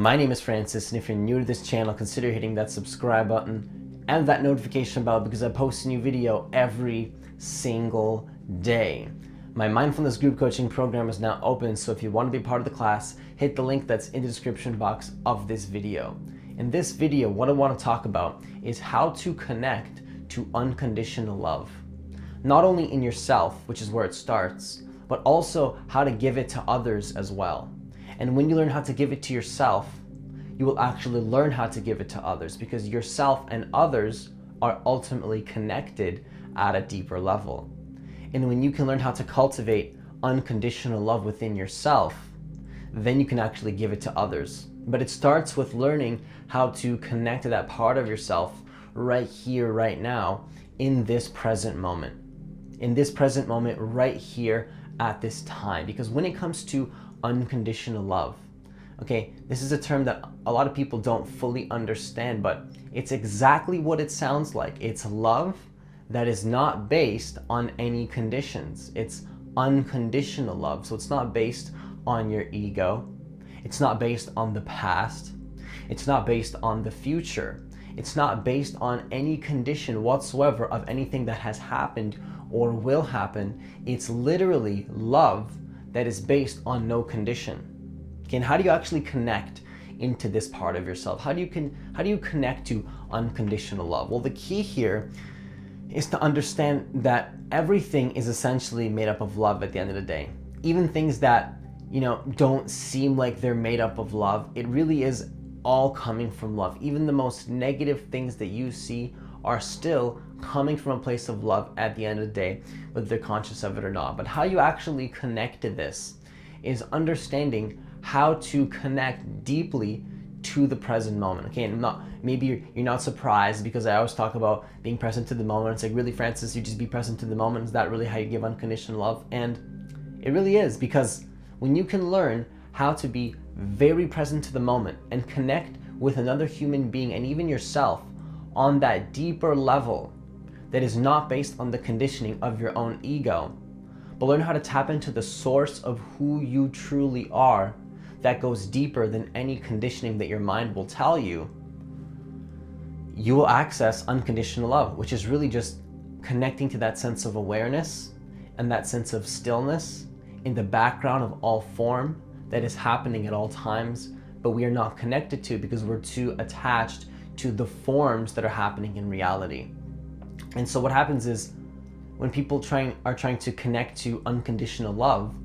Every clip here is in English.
My name is Francis, and if you're new to this channel, consider hitting that subscribe button and that notification bell because I post a new video every single day. My mindfulness group coaching program is now open, so if you want to be part of the class, hit the link that's in the description box of this video. In this video, what I want to talk about is how to connect to unconditional love. Not only in yourself, which is where it starts, but also how to give it to others as well. And when you learn how to give it to yourself, you will actually learn how to give it to others, because yourself and others are ultimately connected at a deeper level. And when you can learn how to cultivate unconditional love within yourself, then you can actually give it to others. But it starts with learning how to connect to that part of yourself right here, right now, in this present moment. In this present moment, right here at this time. Because when it comes to unconditional love, okay, this is a term that a lot of people don't fully understand, but it's exactly what it sounds like. It's love that is not based on any conditions. It's unconditional love. So it's not based on your ego. It's not based on the past. It's not based on the future. It's not based on any condition whatsoever of anything that has happened or will happen. It's literally love that is based on no condition. Okay, and how do you actually connect into this part of yourself? How do you connect to unconditional love? Well, the key here is to understand that everything is essentially made up of love at the end of the day. Even things that, don't seem like they're made up of love, it really is all coming from love. Even the most negative things that you see are still coming from a place of love at the end of the day, whether they're conscious of it or not. But how you actually connect to this is understanding how to connect deeply to the present moment. Okay, and maybe you're not surprised, because I always talk about being present to the moment. It's like, really, Francis, you just be present to the moment? Is that really how you give unconditional love? And it really is, because when you can learn how to be very present to the moment and connect with another human being and even yourself on that deeper level that is not based on the conditioning of your own ego, but learn how to tap into the source of who you truly are, that goes deeper than any conditioning that your mind will tell you, you will access unconditional love, which is really just connecting to that sense of awareness and that sense of stillness in the background of all form that is happening at all times, but we are not connected to because we're too attached to the forms that are happening in reality. And so what happens is, when people are trying to connect to unconditional love,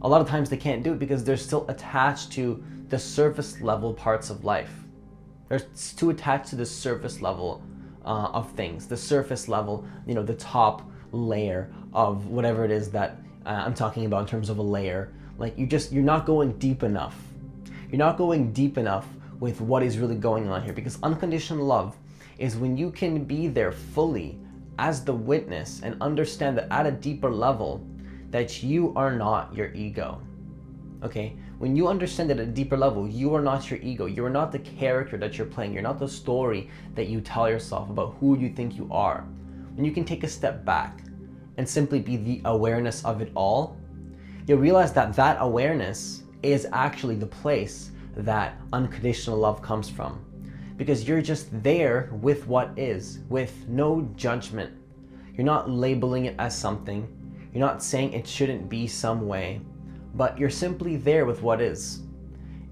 a lot of times they can't do it because they're still attached to the surface level parts of life. They're too attached to the surface level of things, the surface level, the top layer of whatever it is that I'm talking about in terms of a layer. Like, you're not going deep enough. You're not going deep enough with what is really going on here, because unconditional love is when you can be there fully as the witness and understand that at a deeper level that you are not your ego. Okay? When you understand that at a deeper level, you are not your ego. You are not the character that you're playing. You're not the story that you tell yourself about who you think you are. When you can take a step back and simply be the awareness of it all, you'll realize that that awareness is actually the place that unconditional love comes from. Because you're just there with what is, with no judgment. You're not labeling it as something. You're not saying it shouldn't be some way, but you're simply there with what is.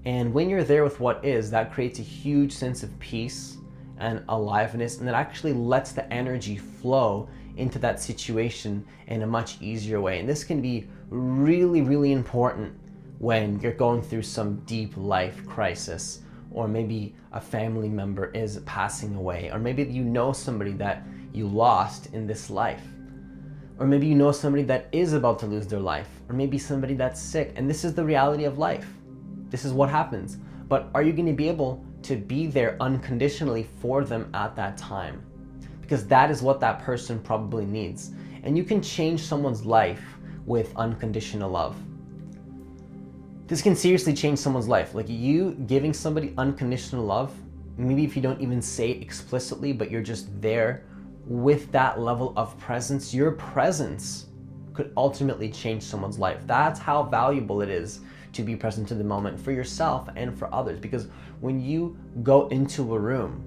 And when you're there with what is, that creates a huge sense of peace and aliveness, and it actually lets the energy flow into that situation in a much easier way. And this can be really, really important when you're going through some deep life crisis, or maybe a family member is passing away, or maybe you know somebody that you lost in this life, or maybe you know somebody that is about to lose their life, or maybe somebody that's sick, and this is the reality of life. This is what happens. But are you going to be able to be there unconditionally for them at that time? Because that is what that person probably needs. And you can change someone's life with unconditional love. This can seriously change someone's life. Like, you giving somebody unconditional love, maybe if you don't even say it explicitly, but you're just there with that level of presence, your presence could ultimately change someone's life. That's how valuable it is to be present to the moment for yourself and for others. Because when you go into a room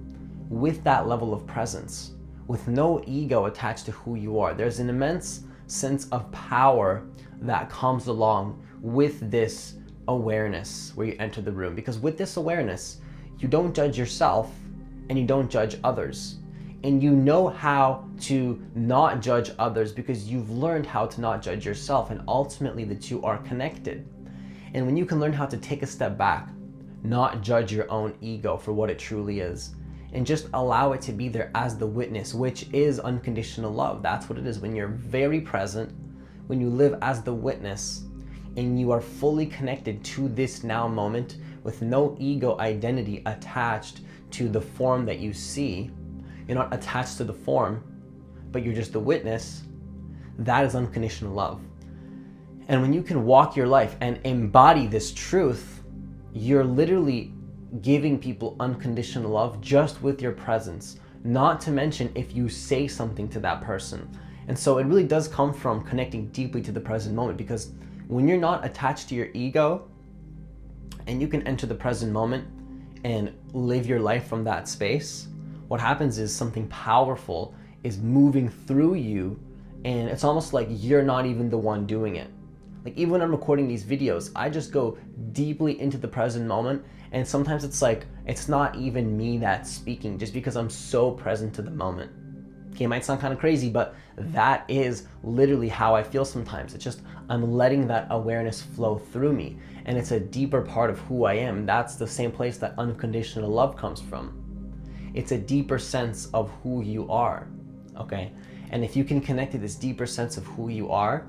with that level of presence, with no ego attached to who you are, there's an immense sense of power that comes along with this awareness where you enter the room. Because with this awareness, you don't judge yourself and you don't judge others. And you know how to not judge others because you've learned how to not judge yourself, and ultimately the two are connected. And when you can learn how to take a step back, not judge your own ego for what it truly is, and just allow it to be there as the witness, which is unconditional love. That's what it is. When you're very present, when you live as the witness, and you are fully connected to this now moment with no ego identity attached to the form that you see, you're not attached to the form, but you're just the witness, that is unconditional love. And when you can walk your life and embody this truth, you're literally giving people unconditional love just with your presence, not to mention if you say something to that person. And so it really does come from connecting deeply to the present moment, because when you're not attached to your ego and you can enter the present moment and live your life from that space, what happens is something powerful is moving through you, and it's almost like you're not even the one doing it. Like even when I'm recording these videos, I just go deeply into the present moment, and sometimes it's like it's not even me that's speaking, just because I'm so present to the moment. Okay, it might sound kind of crazy, but that is literally how I feel sometimes. It's just I'm letting that awareness flow through me, and it's a deeper part of who I am. That's the same place that unconditional love comes from. It's a deeper sense of who you are, okay? And if you can connect to this deeper sense of who you are,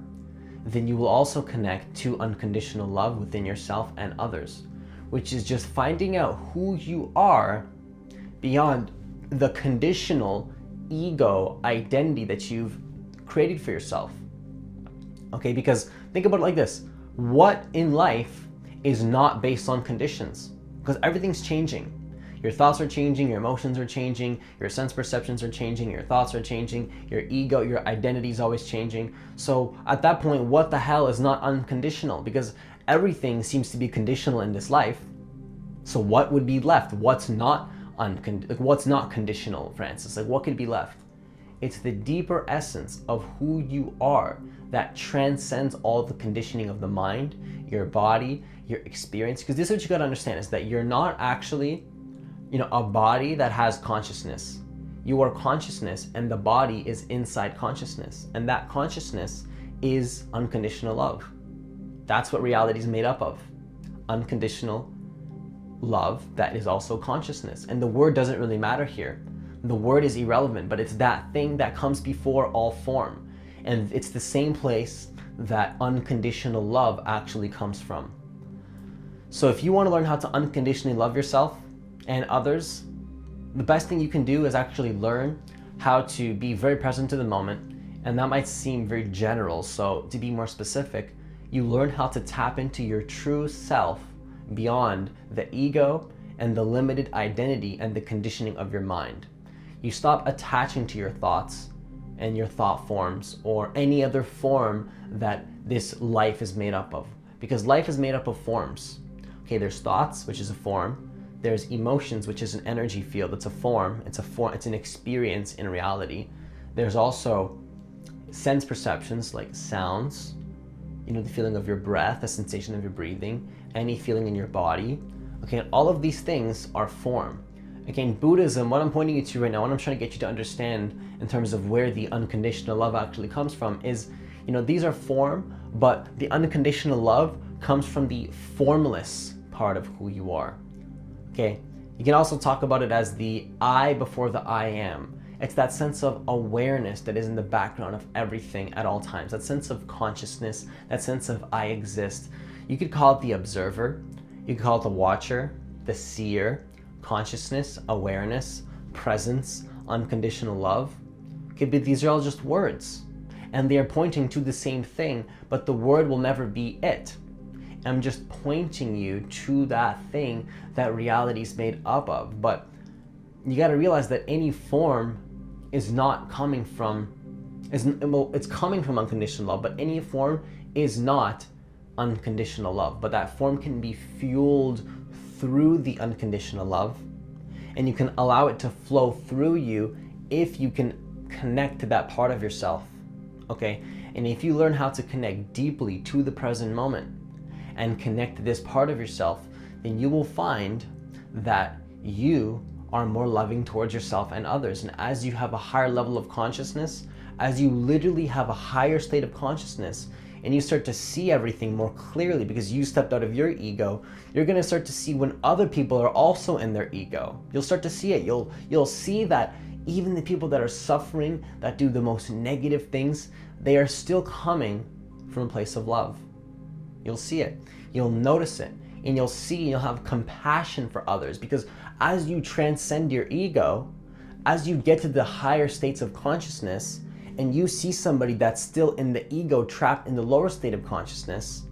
then you will also connect to unconditional love within yourself and others, which is just finding out who you are beyond the conditional ego identity that you've created for yourself. Okay, because think about it like this. What in life is not based on conditions? Because everything's changing. Your thoughts are changing, your emotions are changing, your sense perceptions are changing, your thoughts are changing, your ego, your identity is always changing. So at that point, what the hell is not unconditional? Because everything seems to be conditional in this life. So what would be left? What's not what's not conditional, Francis? Like what could be left? It's the deeper essence of who you are that transcends all the conditioning of the mind, your body, your experience. Because this is what you got to understand, is that you're not actually a body that has consciousness. You are consciousness, and the body is inside consciousness. And that consciousness is unconditional love. That's what reality is made up of. Unconditional love that is also consciousness. And the word doesn't really matter here. The word is irrelevant, but it's that thing that comes before all form. And it's the same place that unconditional love actually comes from. So if you want to learn how to unconditionally love yourself and others, the best thing you can do is actually learn how to be very present to the moment. And that might seem very general, so to be more specific, you learn how to tap into your true self beyond the ego and the limited identity and the conditioning of your mind. You stop attaching to your thoughts and your thought forms or any other form that this life is made up of, because life is made up of forms. Okay, there's thoughts, which is a form. There's emotions, which is an energy field. It's a form. It's an experience in reality. There's also sense perceptions like sounds, the feeling of your breath, the sensation of your breathing, any feeling in your body. Okay, and all of these things are form. Again, Buddhism, what I'm pointing you to right now, what I'm trying to get you to understand in terms of where the unconditional love actually comes from is, these are form, but the unconditional love comes from the formless part of who you are. Okay, you can also talk about it as the I before the I am. It's that sense of awareness that is in the background of everything at all times. That sense of consciousness, that sense of I exist. You could call it the observer, you could call it the watcher, the seer, consciousness, awareness, presence, unconditional love. Okay, but these are all just words, and they are pointing to the same thing, but the word will never be it. I'm just pointing you to that thing that reality is made up of. But you got to realize that any form is not coming from, it's coming from unconditional love, but any form is not unconditional love, but that form can be fueled through the unconditional love, and you can allow it to flow through you if you can connect to that part of yourself, okay? And if you learn how to connect deeply to the present moment and connect to this part of yourself, then you will find that you are more loving towards yourself and others. And as you have a higher level of consciousness, as you literally have a higher state of consciousness, and you start to see everything more clearly because you stepped out of your ego, you're gonna start to see when other people are also in their ego. You'll start to see it. You'll see that even the people that are suffering, that do the most negative things, they are still coming from a place of love. You'll see it. You'll notice it. And you'll have compassion for others, because as you transcend your ego, as you get to the higher states of consciousness, and you see somebody that's still in the ego, trapped in the lower state of consciousness,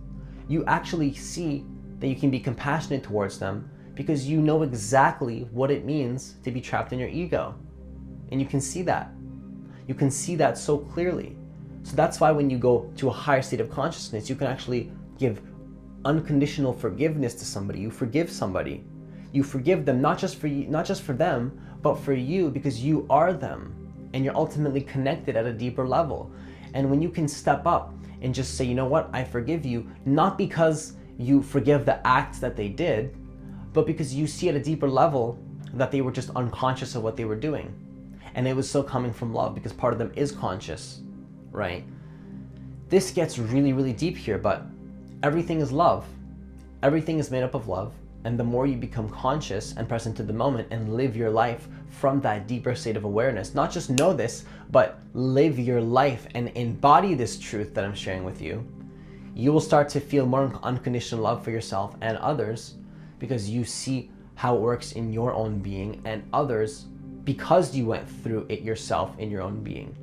you actually see that you can be compassionate towards them because you know exactly what it means to be trapped in your ego. And you can see that. You can see that so clearly. So that's why when you go to a higher state of consciousness, you can actually give unconditional forgiveness to somebody. You forgive somebody. You forgive them, not just for you, not just for them, but for you, because you are them. And you're ultimately connected at a deeper level. And when you can step up and just say, you know what, I forgive you, not because you forgive the acts that they did, but because you see at a deeper level that they were just unconscious of what they were doing. And it was still coming from love, because part of them is conscious, right? This gets really, really deep here, but everything is love. Everything is made up of love. And the more you become conscious and present to the moment and live your life from that deeper state of awareness, not just know this, but live your life and embody this truth that I'm sharing with you, you will start to feel more unconditional love for yourself and others, because you see how it works in your own being, and others because you went through it yourself in your own being.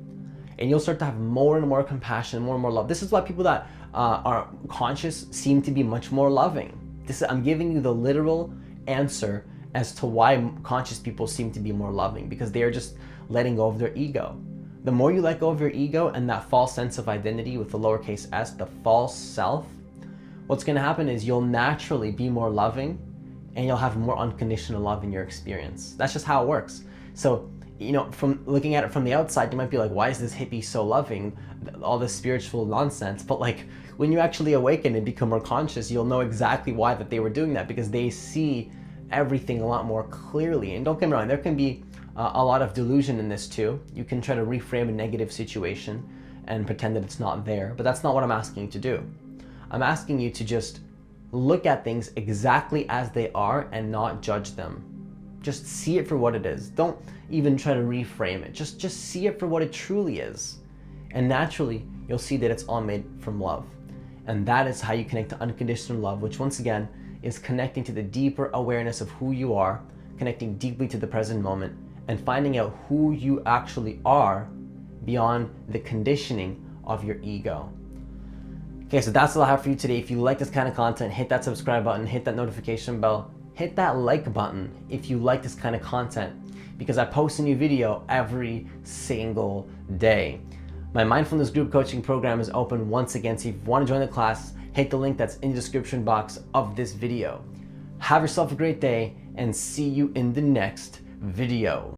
And you'll start to have more and more compassion, more and more love. This is why people that are conscious seem to be much more loving. I'm giving you the literal answer as to why conscious people seem to be more loving, because they are just letting go of their ego. The more you let go of your ego and that false sense of identity with the lowercase s, the false self, what's going to happen is you'll naturally be more loving and you'll have more unconditional love in your experience. That's just how it works. So, you know, from looking at it from the outside, you might be like, why is this hippie so loving? All this spiritual nonsense. But like, when you actually awaken and become more conscious, you'll know exactly why that they were doing that, because they see everything a lot more clearly. And don't get me wrong, there can be a lot of delusion in this too. You can try to reframe a negative situation and pretend that it's not there, but that's not what I'm asking you to do. I'm asking you to just look at things exactly as they are and not judge them. Just see it for what it is. Don't even try to reframe it. Just see it for what it truly is. And naturally, you'll see that it's all made from love. And that is how you connect to unconditional love, which once again is connecting to the deeper awareness of who you are, connecting deeply to the present moment, and finding out who you actually are beyond the conditioning of your ego. Okay, so that's all I have for you today. If you like this kind of content, hit that subscribe button, hit that notification bell, hit that like button if you like this kind of content, because I post a new video every single day. My mindfulness group coaching program is open once again, so if you want to join the class, hit the link that's in the description box of this video. Have yourself a great day, and see you in the next video.